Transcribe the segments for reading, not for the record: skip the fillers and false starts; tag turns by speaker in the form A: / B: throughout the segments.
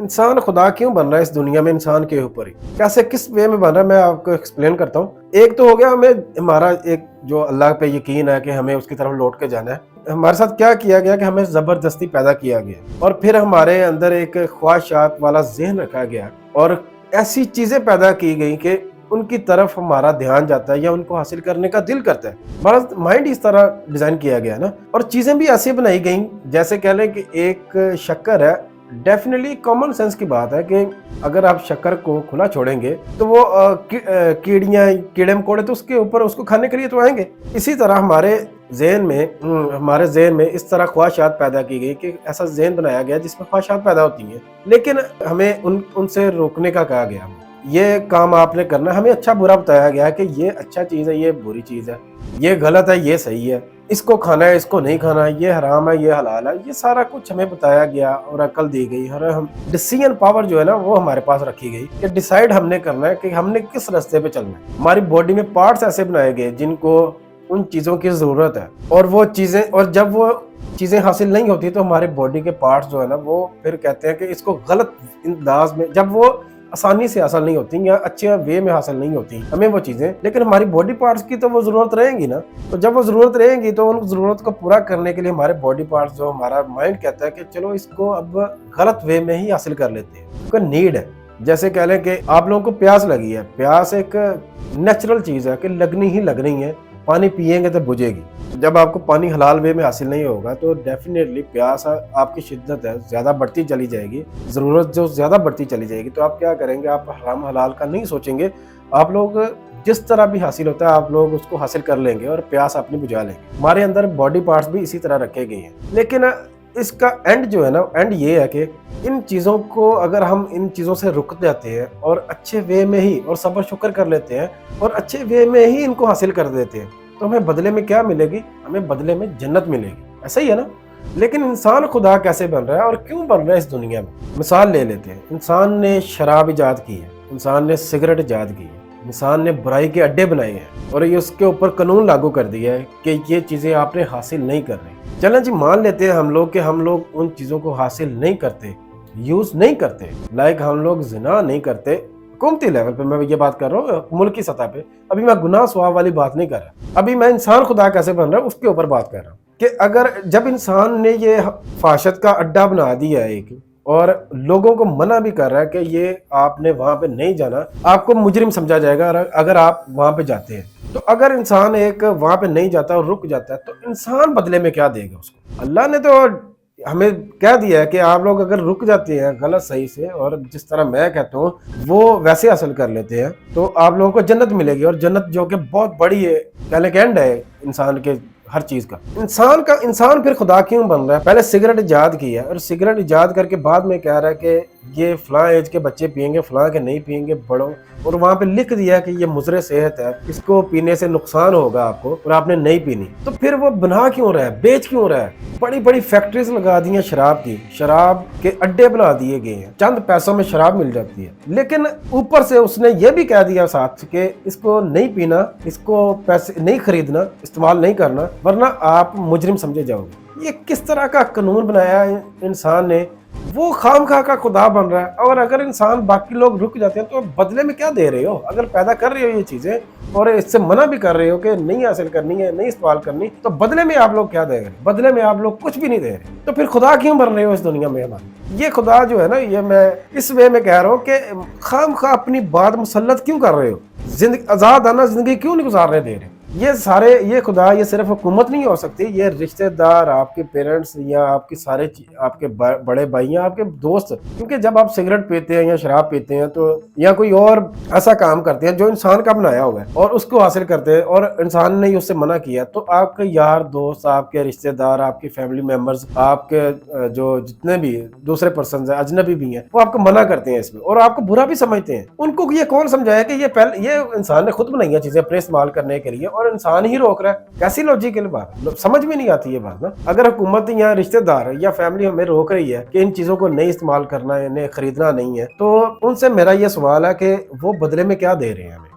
A: इंसान खुदा क्यों बन रहा है इस दुनिया में इंसान के ऊपर ही? कैसे, किस वे में बन रहा है, मैं आपको एक्सप्लेन करता हूँ। एक तो हो गया, हमें हमारा एक जो अल्लाह पे यकीन है कि हमें उसकी तरफ लौट के जाना है। हमारे साथ क्या किया गया कि हमें ज़बरदस्ती पैदा किया गया और फिर हमारे अंदर एक ख्वाहिशात वाला ज़हन रखा गया और ऐसी चीज़ें पैदा की गई कि उनकी तरफ हमारा ध्यान जाता है या उनको हासिल करने का दिल करता है। हमारा माइंड इस तरह डिज़ाइन किया गया है ना, और चीज़ें भी ऐसी बनाई गई, जैसे कह लें कि एक शक्कर है। डेफिनेटली कॉमन सेंस की बात है कि अगर आप शक्कर को खुला छोड़ेंगे तो वो कीड़ियाँ कीड़े मकोड़े तो उसके ऊपर उसको खाने के लिए तो आएंगे। इसी तरह हमारे जहन में इस तरह ख्वाहिशात पैदा की गई कि ऐसा जहन बनाया गया जिसमें ख्वाहिशात पैदा होती हैं, लेकिन हमें उनसे रोकने का कहा गया। ये काम आपने करना है, हमें अच्छा बुरा बताया गया है कि ये अच्छा चीज़ है, ये बुरी चीज़ है, ये गलत है, ये सही है, इसको खाना है, इसको नहीं खाना है, ये हराम है, ये हलाल है। ये सारा कुछ हमें बताया गया और अकल दी गई, और हम डिसीजन पावर जो है ना वो हमारे पास रखी गई कि डिसाइड हमने करना है कि हमने किस रास्ते पे चलना है। हमारी बॉडी में पार्ट्स ऐसे बनाए गए जिनको उन चीज़ों की ज़रूरत है, और वो चीज़ें, और जब वो चीज़ें हासिल नहीं होती तो हमारे बॉडी के पार्ट्स जो है ना वो फिर कहते हैं कि इसको गलत अंदाज में, जब वो आसानी से हासिल नहीं होती या अच्छे वे में हासिल नहीं होती हमें वो चीज़ें, लेकिन हमारी बॉडी पार्ट्स की तो वो ज़रूरत रहेगी ना। तो जब वो ज़रूरत रहेगी तो उन ज़रूरत को पूरा करने के लिए हमारे बॉडी पार्ट्स, जो हमारा माइंड कहता है कि चलो इसको अब गलत वे में ही हासिल कर लेते हैं, उसका नीड है। जैसे कह लें कि आप लोगों को प्यास लगी है, प्यास एक नेचुरल चीज़ है कि लगनी ही लगनी है, पानी पिएंगे तो बुझेगी। जब आपको पानी हलाल वे में हासिल नहीं होगा तो डेफिनेटली प्यास आपकी शिद्दत है ज़्यादा बढ़ती चली जाएगी, ज़रूरत जो ज़्यादा बढ़ती चली जाएगी। तो आप क्या करेंगे, आप हराम हलाल का नहीं सोचेंगे, आप लोग जिस तरह भी हासिल होता है आप लोग उसको हासिल कर लेंगे और प्यास अपनी बुझा लेंगे। हमारे अंदर बॉडी पार्ट्स भी इसी तरह रखे गए हैं, लेकिन इसका एंड जो है ना, एंड ये है कि इन चीज़ों को अगर हम इन चीज़ों से रुक जाते हैं और अच्छे वे में ही, और सब्र शुक्र कर लेते हैं और अच्छे वे में ही इनको हासिल कर देते हैं, तो हमें बदले में क्या मिलेगी? हमें बदले में जन्नत मिलेगी। ऐसा ही है ना। लेकिन इंसान खुदा कैसे बन रहा है और क्यों बन रहा है इस दुनिया में? मिसाल ले लेते हैं, इंसान ने शराब ईजाद की है, इंसान ने सिगरेट ईजाद की है, इंसान ने बुराई के अड्डे बनाए हैं और ये उसके ऊपर कानून लागू कर दिया है कि ये चीज़ें आपने हासिल नहीं कर रही। चलें जी, मान लेते हैं हम लोग कि हम लोग उन चीज़ों को हासिल नहीं करते, यूज़ नहीं करते, लाइक हम लोग ज़िना नहीं करते। हुकूमती लेवल पे मैं ये बात कर रहा हूँ, मुल्क की सतह पे। अभी मैं गुनाह सवाब वाली बात नहीं कर रहा, अभी मैं इंसान खुदा कैसे बन रहा है उसके ऊपर बात कर रहा हूँ कि अगर जब इंसान ने ये फाशत का अड्डा बना दिया है एक, और लोगों को मना भी कर रहा है कि ये आपने वहाँ पे नहीं जाना, आपको मुजरिम समझा जाएगा अगर आप वहाँ पे जाते हैं। तो अगर इंसान एक वहाँ पे नहीं जाता और रुक जाता है तो इंसान बदले में क्या देगा उसको? अल्लाह ने तो हमें कह दिया है कि आप लोग अगर रुक जाते हैं गलत सही से और जिस तरह मैं कहता हूँ वो वैसे हासिल कर लेते हैं तो आप लोगों को जन्नत मिलेगी, और जन्नत जो कि बहुत बड़ी है, कहने के एंड है इंसान के हर चीज़ का। इंसान फिर खुदा क्यों बन रहा है? पहले सिगरेट ईजाद की है और सिगरेट ईजाद करके बाद में कह रहा है कि ये फलां एज के बच्चे पियेंगे, फलां के नहीं पियेंगे बड़ों, और वहाँ पे लिख दिया है कि ये मुज़र सेहत है, इसको पीने से नुकसान होगा आपको और आपने नहीं पीनी। तो फिर वो बना क्यों रहा है, बेच क्यों रहा है? बड़ी बड़ी फैक्ट्रीज लगा दी हैं शराब की, शराब के अड्डे बना दिए गए हैं, चंद पैसों में शराब मिल जाती है। लेकिन ऊपर से उसने ये भी कह दिया साथ कि इसको नहीं पीना, इसको पैसे नहीं खरीदना, इस्तेमाल नहीं करना, वरना आप मुजरिम समझे जाओगे। ये किस तरह का कानून बनाया है इंसान ने? वो खामखा का खुदा बन रहा है। और अगर इंसान, बाकी लोग रुक जाते हैं तो बदले में क्या दे रहे हो? अगर पैदा कर रहे हो ये चीज़ें और इससे मना भी कर रहे हो कि नहीं हासिल करनी है, नहीं इस्तेमाल करनी, तो बदले में आप लोग क्या दे रहे हैं? बदले में आप लोग कुछ भी नहीं दे रहे। तो फिर खुदा क्यों बन रहे हो इस दुनिया में? हमारे ये खुदा जो है ना, ये मैं इस वे में कह रहा हूँ कि खामखा अपनी बात मुसल्लत क्यों कर रहे हो? आज़ादाना ज़िंदगी क्यों नहीं गुजारने दे रहे? ये खुदा, ये सिर्फ हुकूमत नहीं हो सकती, ये रिश्तेदार, आपके पेरेंट्स या आपके सारे आपके बड़े भाई या आपके दोस्त। क्योंकि जब आप सिगरेट पीते हैं या शराब पीते हैं तो या कोई और ऐसा काम करते हैं जो इंसान का बनाया हुआ है और उसको हासिल करते हैं और इंसान ने उससे मना किया, तो आपके यार दोस्त, आपके रिश्तेदार, आपके फैमिली मेम्बर्स, आपके जो जितने भी दूसरे पर्सन हैं, अजनबी भी हैं, वो आपको मना करते हैं इसमें और आपको बुरा भी समझते हैं। उनको ये कौन समझाया कि ये इंसान ने खुद बनाई है चीजें अपने इस्तेमाल करने के लिए और इंसान ही रोक रहा है? कैसी लॉजिकल बात, समझ में नहीं आती ये बात ना। अगर हुकूमत या रिश्तेदार या फैमिली हमें रोक रही है कि इन चीजों को नहीं इस्तेमाल करना है, इन्हें खरीदना नहीं है, तो उनसे मेरा ये सवाल है कि वो बदले में क्या दे रहे हैं हमें?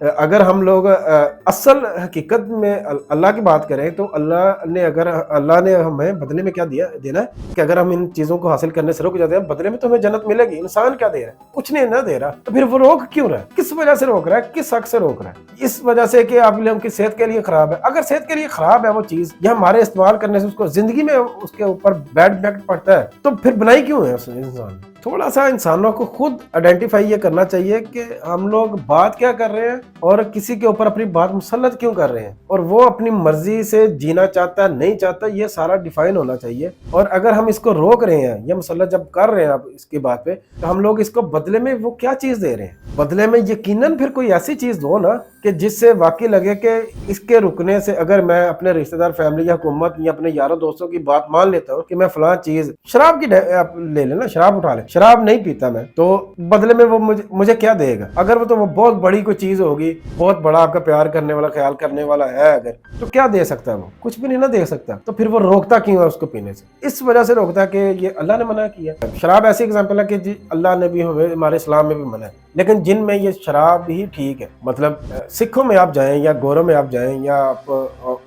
A: اگر ہم لوگ اصل حقیقت میں اللہ کی بات کریں تو اللہ نے ہمیں بدلے میں کیا دینا ہے کہ اگر ہم ان چیزوں کو حاصل کرنے سے رک جاتے ہیں بدلے میں تو ہمیں جنت ملے گی. انسان کیا دے رہا ہے؟ کچھ نہیں نہ دے رہا. تو پھر وہ روک کیوں رہا ہے؟ کس وجہ سے روک رہا ہے؟ کس حق سے روک رہا ہے؟ اس وجہ سے کہ آپ کی صحت کے لیے خراب ہے. اگر صحت کے لیے خراب ہے وہ چیز یا ہمارے استعمال کرنے سے اس کو زندگی میں اس کے اوپر بیڈ افیکٹ پڑتا ہے تو پھر بنائی کیوں ہے اس انسان نے؟ تھوڑا سا انسانوں کو خود آئیڈینٹیفائی یہ کرنا چاہیے کہ ہم لوگ بات کیا کر رہے ہیں اور کسی کے اوپر اپنی بات مسلط کیوں کر رہے ہیں, اور وہ اپنی مرضی سے جینا چاہتا ہے نہیں چاہتا, یہ سارا ڈیفائن ہونا چاہیے. اور اگر ہم اس کو روک رہے ہیں یا مسلط جب کر رہے ہیں اب اس کی بات پہ تو ہم لوگ اس کو بدلے میں وہ کیا چیز دے رہے ہیں؟ بدلے میں یقیناً پھر کوئی ایسی چیز دو نا کہ جس سے واقعی لگے کہ اس کے رکنے سے اگر میں اپنے رشتہ دار فیملی یا حکومت یا اپنے یاروں دوستوں کی بات مان لیتا ہوں کہ میں فلاں چیز شراب کی لے لینا, شراب اٹھا لے, شراب نہیں پیتا میں, تو بدلے میں وہ مجھے کیا دے گا؟ اگر وہ تو وہ بہت بڑی کوئی چیز ہوگی, بہت بڑا آپ کا پیار کرنے والا خیال کرنے والا ہے اگر, تو کیا دے سکتا ہے؟ وہ کچھ بھی نہیں نہ دے سکتا. تو پھر وہ روکتا کیوں ہے اس کو پینے سے؟ اس وجہ سے روکتا ہے کہ یہ اللہ نے منع کیا. شراب ایسی اگزامپل ہے کہ جی اللہ نے بھی ہمارے اسلام میں بھی منع ہے, لیکن جن میں یہ شراب ہی ٹھیک ہے. مطلب سکھوں میں آپ جائیں یا گوروں میں آپ جائیں یا آپ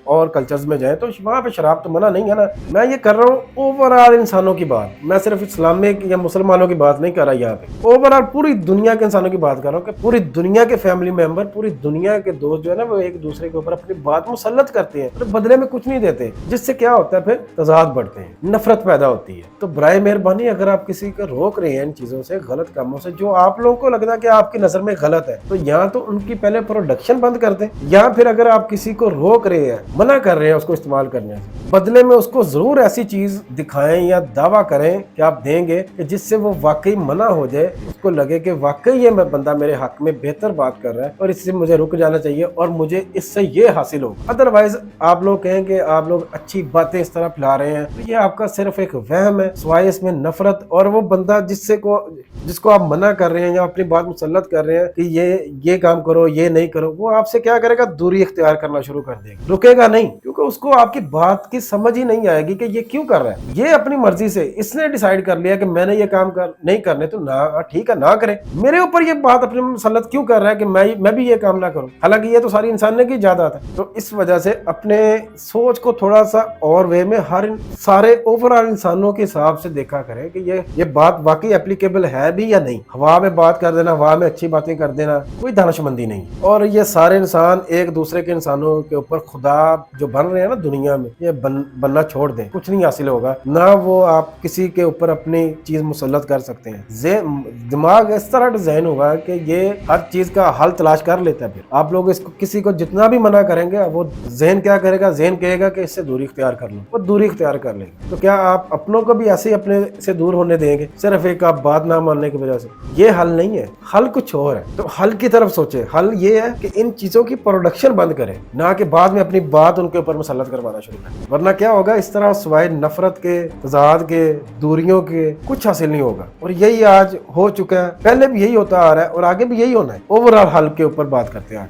A: اور کلچرز میں جائیں تو وہاں پہ شراب تو منع نہیں ہے نا. میں یہ کر رہا ہوں اوور آل انسانوں کی بات, میں صرف اسلامک یا مسلمانوں کی بات نہیں کر رہا یہاں پہ, اوور آل پوری دنیا کے انسانوں کی بات کر رہا ہوں کہ پوری دنیا کے فیملی ممبر, پوری دنیا کے دوست جو ہے نا وہ ایک دوسرے کے اوپر اپنی بات مسلط کرتے ہیں, بدلے میں کچھ نہیں دیتے, جس سے کیا ہوتا ہے پھر تضاد بڑھتے ہیں, نفرت پیدا ہوتی ہے. تو برائے مہربانی اگر آپ کسی کو روک رہے ہیں ان چیزوں سے, غلط کاموں سے جو آپ لوگوں کو لگتا ہے کہ آپ کی نظر میں غلط ہے, تو یا تو ان کی پہلے پروڈکشن بند کر دیں, یا پھر اگر آپ کسی کو روک رہے ہیں, منع کر رہے ہیں اس کو استعمال کرنے سے, بدلے میں اس کو ضرور ایسی چیز دکھائیں یا دعویٰ کریں کہ آپ دیں گے کہ جس سے وہ واقعی منع ہو جائے, اس کو لگے کہ واقعی یہ بندہ میرے حق میں بہتر بات کر رہا ہے اور اس سے مجھے رک جانا چاہیے اور مجھے اس سے یہ حاصل ہو. ادروائز آپ لوگ کہیں کہ آپ لوگ اچھی باتیں اس طرح پھیلا رہے ہیں تو یہ آپ کا صرف ایک وہم ہے, سوائے اس میں نفرت. اور وہ بندہ جس کو آپ منع کر رہے ہیں یا اپنی بات مسلط کر رہے ہیں کہ یہ کام کرو, یہ نہیں کرو, وہ آپ سے کیا کرے گا؟ دوری اختیار کرنا شروع کر دے گا, رکے گا نہیں, کیونکہ اس کو آپ کی بات کی سمجھ ہی نہیں آئے گی کہ یہ کیوں کر رہا ہے. یہ اپنی مرضی سے اس نے ڈیسائیڈ کر لیا کہ میں نے یہ کام نہیں کرنے, تو نہ ٹھیک ہے نہ کرے, میرے اوپر یہ بات اپنے مسلط کیوں کر رہا ہے کہ میں بھی یہ کام نہ کروں, حالانکہ یہ تو ساری انسان کی ایجادات ہے. تو اس وجہ سے اپنے سوچ کو تھوڑا سا اور وے میں سارے اوور آل انسانوں کے حساب سے دیکھا کریں کہ یہ بات واقعی اپلیکیبل ہے بھی یا نہیں. ہوا میں بات کر دینا, ہوا میں اچھی باتیں کر دینا کوئی دانش مندی نہیں. اور یہ سارے انسان ایک دوسرے کے انسانوں کے اوپر خدا جو بن رہے ہیں نا دنیا میں, یہ بننا چھوڑ دیں, کچھ نہیں حاصل ہوگا. نہ وہ آپ کسی کے اوپر اپنی چیز مسلط کر سکتے ہیں. دماغ اس طرح ڈیزائن ہوگا کہ یہ ہر چیز کا حل تلاش کر لیتا ہے. پھر آپ لوگ کسی کو جتنا بھی منع کریں گے, وہ ذہن کیا کرے گا؟ ذہن کہے گا کہ اس سے دوری اختیار کر لو, وہ دوری اختیار کر لے گا. تو کیا آپ اپنوں کو بھی ایسے ہی اپنے سے دور ہونے دیں گے صرف ایک آپ بات نہ ماننے کی وجہ سے؟ یہ حل نہیں ہے, حل کچھ اور ہے. تو حل کی طرف سوچیں. حل یہ ہے کہ ان چیزوں کی پروڈکشن بند کریں, نہ کہ بعد میں اپنی بات ان کے اوپر مسلط کروانا شروع کریں. ورنہ کیا ہوگا, اس طرح سوائے نفرت کے, تضاد کے, دوریوں کے کچھ حاصل نہیں ہوگا. اور یہی آج ہو چکا ہے, پہلے بھی یہی ہوتا آ رہا ہے اور آگے بھی یہی ہونا ہے. اوور آل حل کے اوپر بات کرتے ہیں آج.